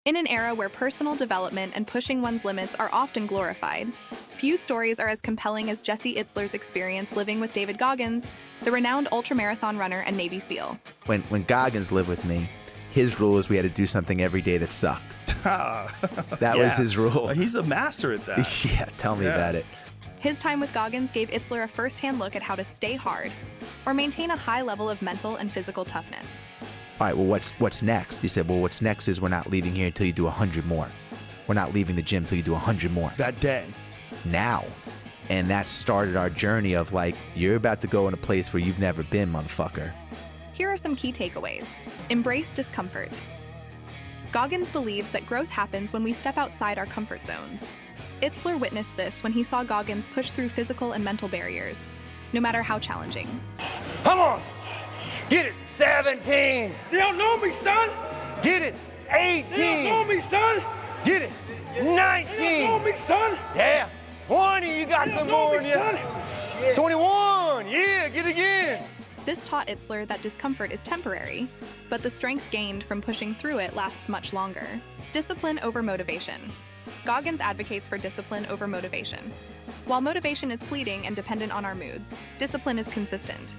In an era where personal development and pushing one's limits are often glorified, few stories are as compelling as Jesse Itzler's experience living with David Goggins, the renowned ultramarathon runner and Navy SEAL. When Goggins lived with me, his rule is we had to do something every day that sucked. That was his rule. He's the master at that. Yeah, tell me about it. His time with Goggins gave Itzler a first-hand look at how to stay hard or maintain a high level of mental and physical toughness. All right, well, what's next? He said, well, what's next is we're not leaving here until you do 100 more. We're not leaving the gym until you do 100 more. That day. Now. And that started our journey of like, you're about to go in a place where you've never been, motherfucker. Here are some key takeaways. Embrace discomfort. Goggins believes that growth happens when we step outside our comfort zones. Itzler witnessed this when he saw Goggins push through physical and mental barriers, no matter how challenging. Come on! Get it! 17! You don't know me, son! Get it! 18! You don't know me, son! Get it! 19! You don't know me, son! Yeah! 20! You got You some don't know more me, in you! son! 21! Yeah! Get it again! This taught Itzler that discomfort is temporary, but the strength gained from pushing through it lasts much longer. Discipline over motivation. Goggins advocates for discipline over motivation. While motivation is fleeting and dependent on our moods, discipline is consistent.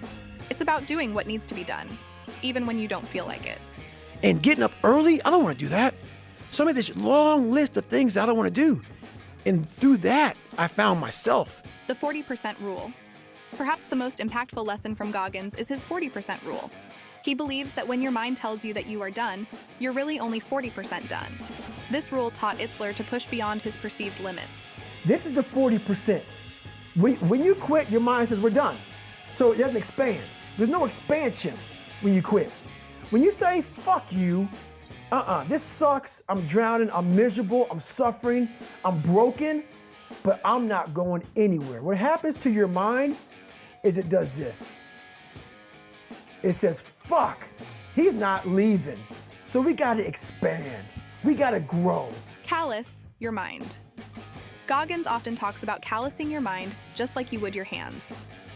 It's about doing what needs to be done, even when you don't feel like it. And getting up early, I don't want to do that. So I made this long list of things I don't want to do. And through that, I found myself. The 40% rule. Perhaps the most impactful lesson from Goggins is his 40% rule. He believes that when your mind tells you that you are done, you're really only 40% done. This rule taught Itzler to push beyond his perceived limits. This is the 40%. When you quit, your mind says we're done. So it doesn't expand. There's no expansion when you quit. When you say, fuck you, this sucks, I'm drowning, I'm miserable, I'm suffering, I'm broken, but I'm not going anywhere. What happens to your mind is it does this. It says, fuck, he's not leaving. So we gotta expand. We gotta grow. Callous your mind. Goggins often talks about callousing your mind just like you would your hands.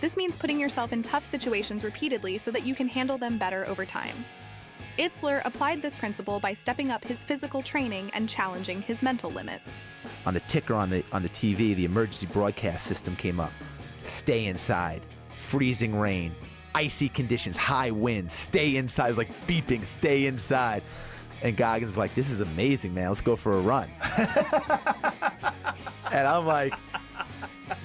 This means putting yourself in tough situations repeatedly so that you can handle them better over time. Itzler applied this principle by stepping up his physical training and challenging his mental limits. On the ticker on the TV, the emergency broadcast system came up. Stay inside. Freezing rain. Icy conditions. High winds. Stay inside. It was like beeping. Stay inside. And Goggins was like, this is amazing, man. Let's go for a run. And I'm like,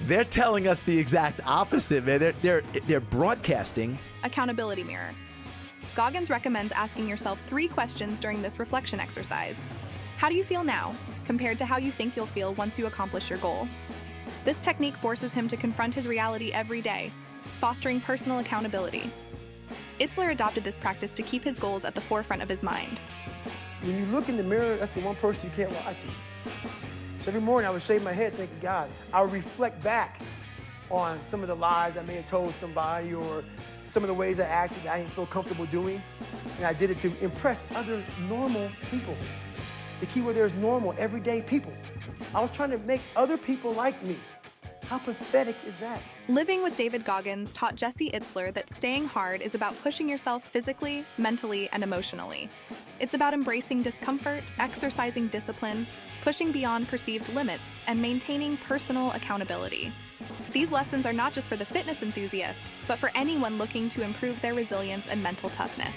they're telling us the exact opposite, man. They're broadcasting. Accountability mirror. Goggins recommends asking yourself 3 questions during this reflection exercise. How do you feel now, compared to how you think you'll feel once you accomplish your goal? This technique forces him to confront his reality every day, fostering personal accountability. Itzler adopted this practice to keep his goals at the forefront of his mind. When you look in the mirror, that's the one person you can't lie to. So every morning I would shave my head thanking God. I would reflect back on some of the lies I may have told somebody or some of the ways I acted that I didn't feel comfortable doing. And I did it to impress other normal people. The key word there is normal, everyday people. I was trying to make other people like me. How pathetic is that? Living with David Goggins taught Jesse Itzler that staying hard is about pushing yourself physically, mentally, and emotionally. It's about embracing discomfort, exercising discipline, pushing beyond perceived limits, and maintaining personal accountability. These lessons are not just for the fitness enthusiast, but for anyone looking to improve their resilience and mental toughness.